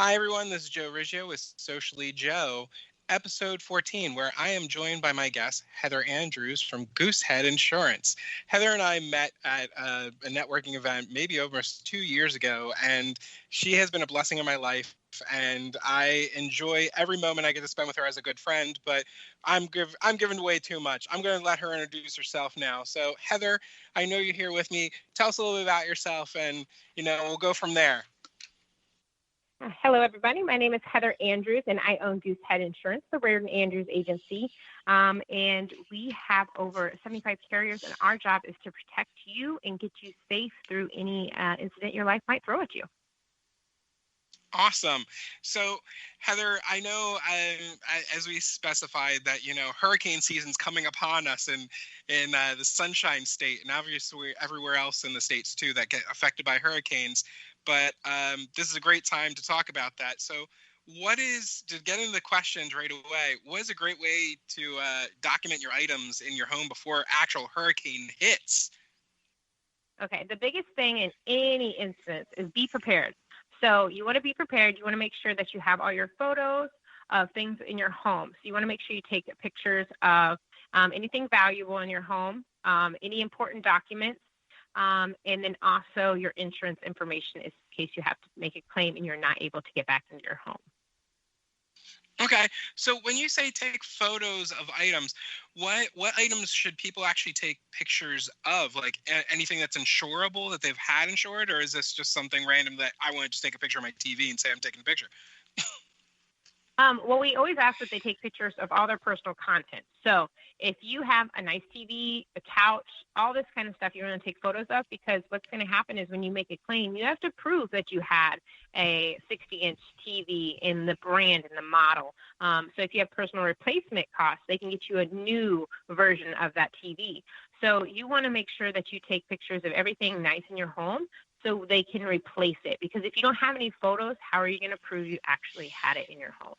Hi, everyone. This is Joe Riggio with Socially Joe, episode 14, where I am joined by my guest, Heather Andrews from Goosehead Insurance. Heather and I met at a networking event maybe almost 2 years ago, and she has been a blessing in my life. And I enjoy every moment I get to spend with her as a good friend, but I'm giving away too much. I'm going to let her introduce herself now. So, Heather, I know you're here with me. Tell us a little bit about yourself, and we'll go from there. Hello, everybody. My name is Heather Andrews, and I own Goosehead Insurance, the Reardon Andrews agency. And we have over 75 carriers, and our job is to protect you and get you safe through any incident your life might throw at you. Awesome. So, Heather, I know as we specified that, hurricane season's coming upon us in the Sunshine State, and obviously everywhere else in the states, too, that get affected by hurricanes. But this is a great time to talk about that. So to get into the questions right away, what is a great way to document your items in your home before actual hurricane hits? Okay, the biggest thing in any instance is be prepared. So you want to be prepared. You want to make sure that you have all your photos of things in your home. So you want to make sure you take pictures of anything valuable in your home, any important documents, and then also your insurance information in case you have to make a claim and you're not able to get back into your home. Okay, so when you say take photos of items, what items should people actually take pictures of? Like anything that's insurable that they've had insured, or is this just something random that I want to just take a picture of my TV and say I'm taking a picture? Well, we always ask that they take pictures of all their personal content. So if you have a nice TV, a couch, all this kind of stuff, you're going to take photos of, because what's going to happen is when you make a claim, you have to prove that you had a 60-inch TV in the brand and the model. So if you have personal replacement costs, they can get you a new version of that TV. So you want to make sure that you take pictures of everything nice in your home so they can replace it. Because if you don't have any photos, how are you going to prove you actually had it in your home?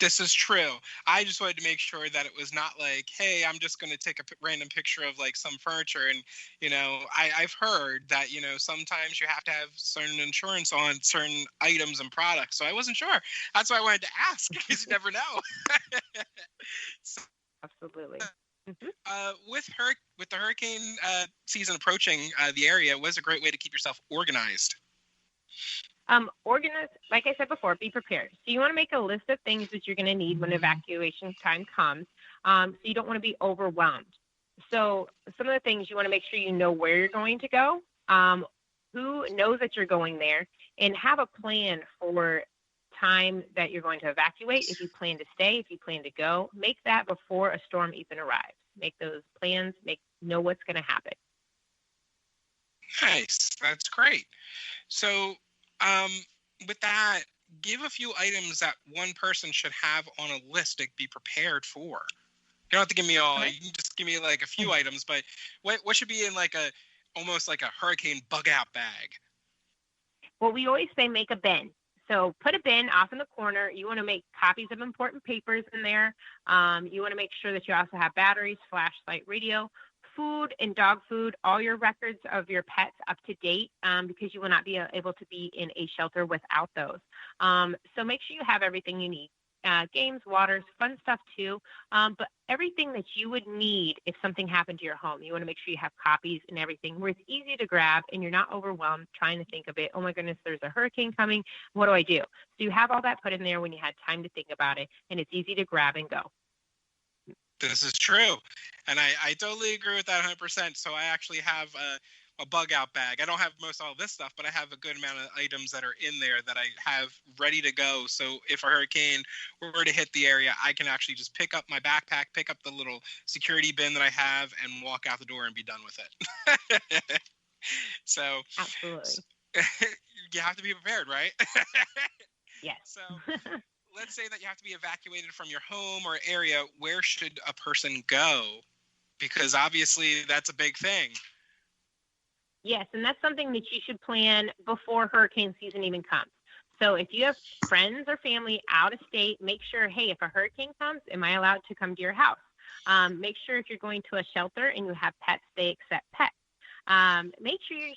This is true. I just wanted to make sure that it was not like, hey, I'm just going to take a random picture of like some furniture. And, I've heard that, sometimes you have to have certain insurance on certain items and products. So I wasn't sure. That's why I wanted to ask, because you never know. Absolutely. With the hurricane season approaching the area, what is a great way to keep yourself organized? Organize, like I said before, be prepared. So you want to make a list of things that you're going to need when evacuation time comes. So you don't want to be overwhelmed. So some of the things you want to make sure you know where you're going to go, who knows that you're going there, and have a plan for time that you're going to evacuate. If you plan to stay, if you plan to go, make that before a storm even arrives. Make those plans, know what's going to happen. Nice. That's great. So with that, give a few items that one person should have on a list to be prepared for. You don't have to give me all. You can just give me like a few items, but what should be in like almost like a hurricane bug out bag? Well, we always say make a bin. So put a bin off in the corner. You want to make copies of important papers in there. You want to make sure that you also have batteries, flashlight, radio, food and dog food, all your records of your pets up to date, because you will not be able to be in a shelter without those. So make sure you have everything you need. Games, waters, fun stuff too. But everything that you would need if something happened to your home, you want to make sure you have copies and everything where it's easy to grab and you're not overwhelmed trying to think of it. Oh my goodness, there's a hurricane coming. What do I do? So you have all that put in there when you had time to think about it, and it's easy to grab and go. This is true. And I totally agree with that 100%. So I actually have a bug out bag. I don't have most all this stuff, but I have a good amount of items that are in there that I have ready to go. So if a hurricane were to hit the area, I can actually just pick up my backpack, pick up the little security bin that I have, and walk out the door and be done with it. So absolutely. You have to be prepared, right? Yes. So let's say that you have to be evacuated from your home or area. Where should a person go? Because obviously that's a big thing. Yes, and that's something that you should plan before hurricane season even comes. So if you have friends or family out of state, make sure, hey, if a hurricane comes, am I allowed to come to your house? Make sure if you're going to a shelter and you have pets, they accept pets. Make sure you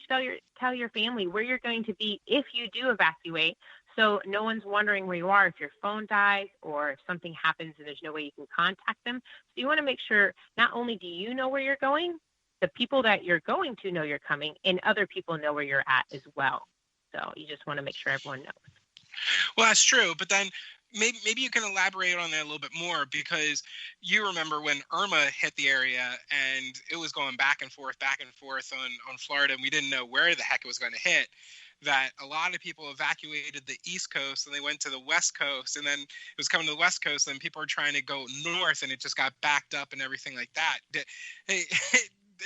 tell your family where you're going to be if you do evacuate, So no one's wondering where you are if your phone dies or if something happens and there's no way you can contact them. So you want to make sure not only do you know where you're going, the people that you're going to know you're coming, and other people know where you're at as well. So you just want to make sure everyone knows. Well, that's true. But then maybe you can elaborate on that a little bit more, because you remember when Irma hit the area and it was going back and forth on Florida, and we didn't know where the heck it was going to hit. That a lot of people evacuated the East Coast and they went to the West Coast, and then it was coming to the West Coast, and people were trying to go north, and it just got backed up and everything like that. Hey,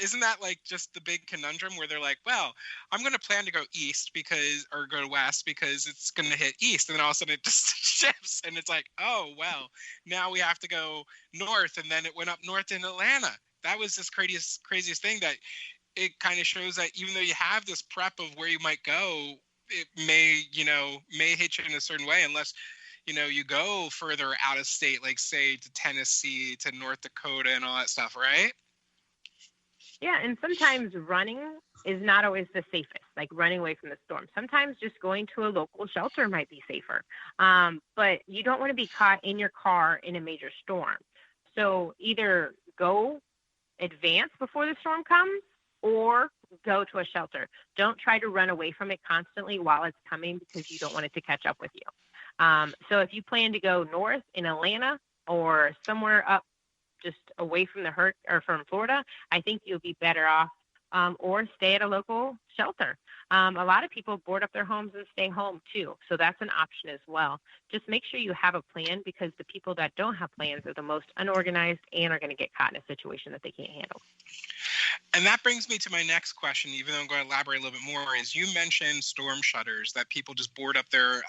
isn't that like just the big conundrum where they're like, well, I'm going to plan to go east or go west because it's going to hit east, and then all of a sudden it just shifts, and it's like, oh well, now we have to go north, and then it went up north in Atlanta. That was this craziest thing, that it kind of shows that even though you have this prep of where you might go, it may hit you in a certain way, unless you go further out of state, like say to Tennessee, to North Dakota, and all that stuff, right? Yeah, and sometimes running is not always the safest, like running away from the storm. Sometimes just going to a local shelter might be safer. But you don't want to be caught in your car in a major storm. So either go advance before the storm comes or go to a shelter. Don't try to run away from it constantly while it's coming, because you don't want it to catch up with you. So if you plan to go north in Atlanta or somewhere up just away from from Florida, I think you'll be better off or stay at a local shelter. A lot of people board up their homes and stay home too. So that's an option as well. Just make sure you have a plan, because the people that don't have plans are the most unorganized and are going to get caught in a situation that they can't handle. And that brings me to my next question, even though I'm going to elaborate a little bit more, is you mentioned storm shutters, that people just board up their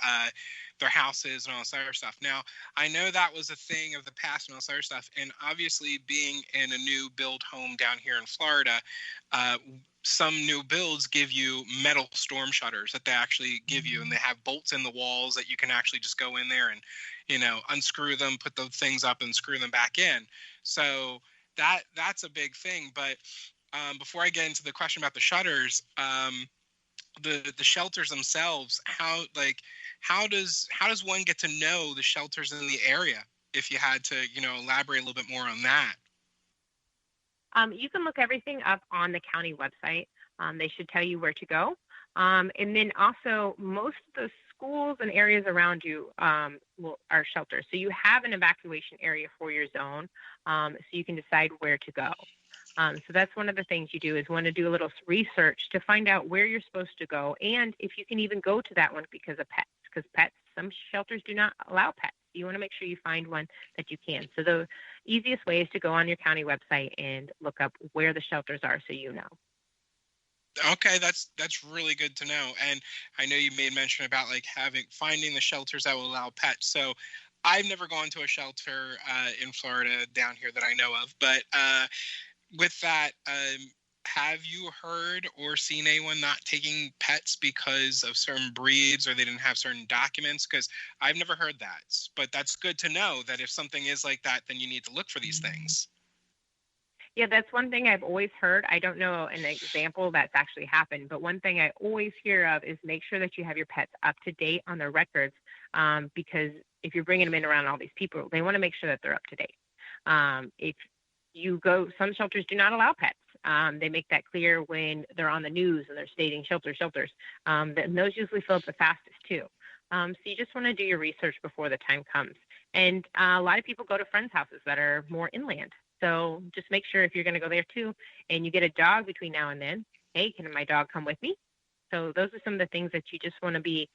houses and all this other stuff. Now, I know that was a thing of the past and all this other stuff, and obviously being in a new build home down here in Florida, some new builds give you metal storm shutters that they actually give you, and they have bolts in the walls that you can actually just go in there and, unscrew them, put the things up and screw them back in. So that's a big thing. But before I get into the question about the shutters, the shelters themselves, how does one get to know the shelters in the area? If you had to, elaborate a little bit more on that. You can look everything up on the county website. They should tell you where to go. And then also, most of the schools and areas around you are shelters. So you have an evacuation area for your zone, so you can decide where to go. So that's one of the things you do, is want to do a little research to find out where you're supposed to go, and if you can even go to that one because of pets. Because some shelters do not allow pets. You want to make sure you find one that you can. So the easiest way is to go on your county website and look up where the shelters are, so you know. Okay, that's really good to know. And I know you made mention about finding the shelters that will allow pets. So I've never gone to a shelter in Florida down here that I know of. But with that, have you heard or seen anyone not taking pets because of certain breeds, or they didn't have certain documents? Because I've never heard that. But that's good to know, that if something is like that, then you need to look for these things. Yeah, that's one thing I've always heard. I don't know an example that's actually happened, but one thing I always hear of is make sure that you have your pets up to date on their records, because if you're bringing them in around all these people, they want to make sure that they're up to date. If you go, some shelters do not allow pets. They make that clear when they're on the news and they're stating shelters. And those usually fill up the fastest too. So you just want to do your research before the time comes. And a lot of people go to friends' houses that are more inland. So just make sure, if you're going to go there too, and you get a dog between now and then, hey, can my dog come with me? So those are some of the things that you just want to be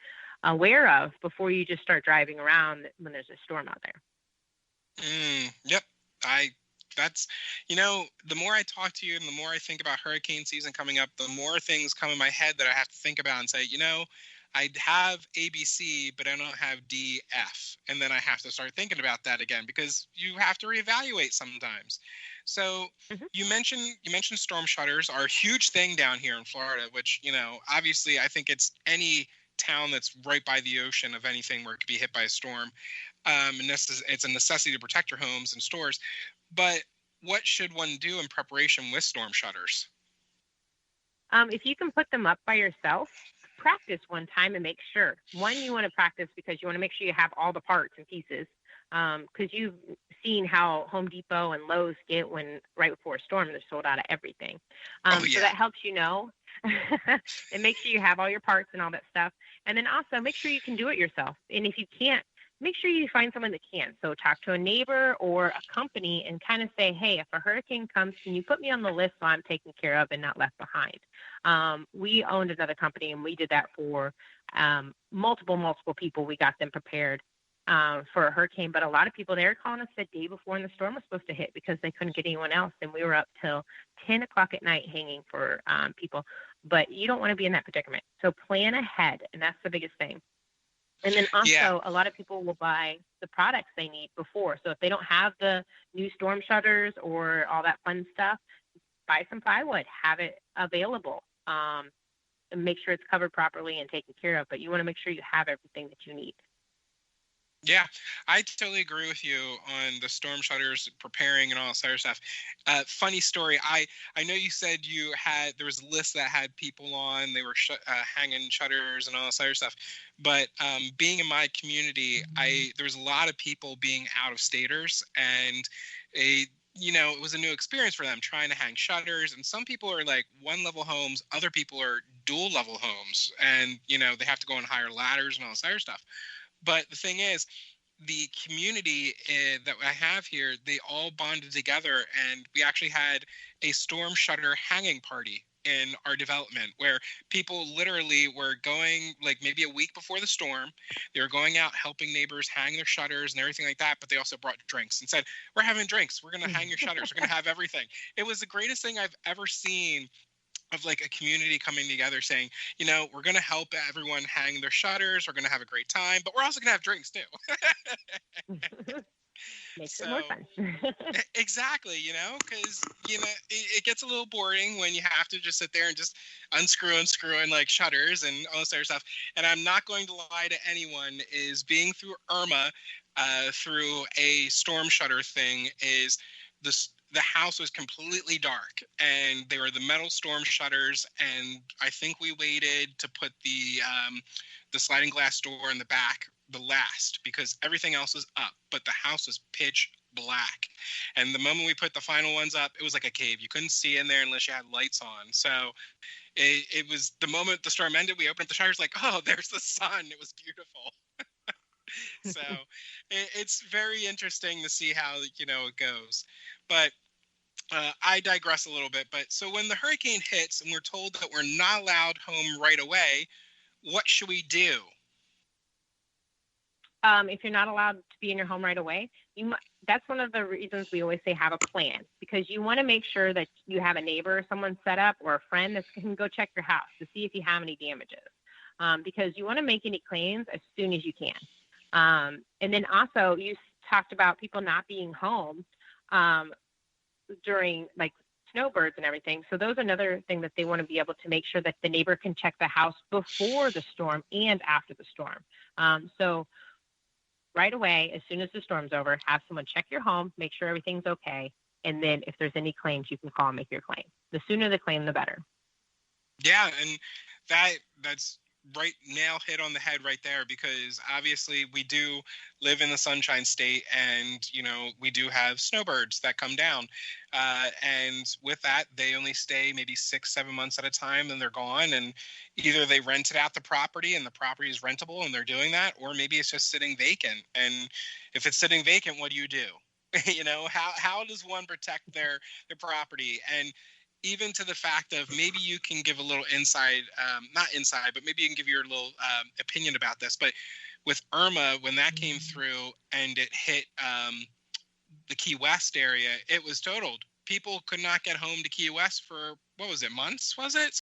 aware of before you just start driving around when there's a storm out there. Yep. That's, the more I talk to you and the more I think about hurricane season coming up, the more things come in my head that I have to think about and say, I have ABC, but I don't have DF. And then I have to start thinking about that again, because you have to reevaluate sometimes. So you mentioned storm shutters are a huge thing down here in Florida, which, obviously I think it's any town that's right by the ocean of anything where it could be hit by a storm. And it's a necessity to protect your homes and stores. But what should one do in preparation with storm shutters? If you can put them up by yourself, practice one time and make sure. One, you want to practice because you want to make sure you have all the parts and pieces. Because you've seen how Home Depot and Lowe's get when right before a storm, they're sold out of everything. Oh So yeah. that helps you know. And make sure you have all your parts and all that stuff. And then also make sure you can do it yourself. And if you can't, make sure you find someone that can. So talk to a neighbor or a company and kind of say, hey, if a hurricane comes, can you put me on the list so I'm taken care of and not left behind? We owned another company and we did that for multiple people. We got them prepared for a hurricane, but a lot of people, they were calling us the day before when the storm was supposed to hit because they couldn't get anyone else. And we were up till 10 o'clock at night hanging for people. But you don't want to be in that predicament. So plan ahead. And that's the biggest thing. And then also, a lot of people will buy the products they need before. So if they don't have the new storm shutters or all that fun stuff, buy some plywood, have it available, and make sure it's covered properly and taken care of. But you want to make sure you have everything that you need. Yeah, I totally agree with you on the storm shutters, preparing, and all this other stuff. Funny story. I know you said there was a list that had people on. They were hanging shutters and all this other stuff. But being in my community, there was a lot of people being out of staters, and it was a new experience for them trying to hang shutters. And some people are like one level homes, other people are dual level homes, and they have to go on higher ladders and all this other stuff. But the thing is, the community that I have here, they all bonded together, and we actually had a storm shutter hanging party in our development where people literally were going like maybe a week before the storm. They were going out helping neighbors hang their shutters and everything like that, but they also brought drinks and said, we're having drinks. We're going to hang your shutters. We're going to have everything. It was the greatest thing I've ever seen of like a community coming together saying, we're going to help everyone hang their shutters. We're going to have a great time, but we're also going to have drinks too. Makes it more fun. Exactly, because, it gets a little boring when you have to just sit there and just unscrew and like shutters and all this other stuff. And I'm not going to lie to anyone, is being through Irma, through a storm shutter thing, is the house was completely dark, and they were the metal storm shutters. And I think we waited to put the sliding glass door in the back the last because everything else was up, but the house was pitch black. And the moment we put the final ones up, it was like a cave. You couldn't see in there unless you had lights on. So it was the moment the storm ended, we opened up the shutters like, oh, there's the sun. It was beautiful. So it's very interesting to see how, it goes. But I digress a little bit. But so when the hurricane hits and we're told that we're not allowed home right away, what should we do? If you're not allowed to be in your home right away, that's one of the reasons we always say have a plan, because you want to make sure that you have a neighbor or someone set up or a friend that can go check your house to see if you have any damages, because you want to make any claims as soon as you can. And then also you talked about people not being home during like snowbirds and everything. So those are another thing that they want to be able to make sure that the neighbor can check the house before the storm and after the storm. So right away, as soon as the storm's over, have someone check your home, make sure everything's okay. And then if there's any claims, you can call and make your claim. The sooner the claim, the better. Yeah, and that's right, nail hit on the head right there, because obviously we do live in the Sunshine State, and we do have snowbirds that come down, and with that they only stay maybe 6-7 months at a time, and they're gone. And either they rented out the property and the property is rentable and they're doing that, or maybe it's just sitting vacant. And if it's sitting vacant, what do? How does one protect their property? And even to the fact of maybe you can give a little insight, not inside, but maybe you can give your little opinion about this. But with Irma, when that came through and it hit the Key West area, it was totaled. People could not get home to Key West for, what was it, months, was it?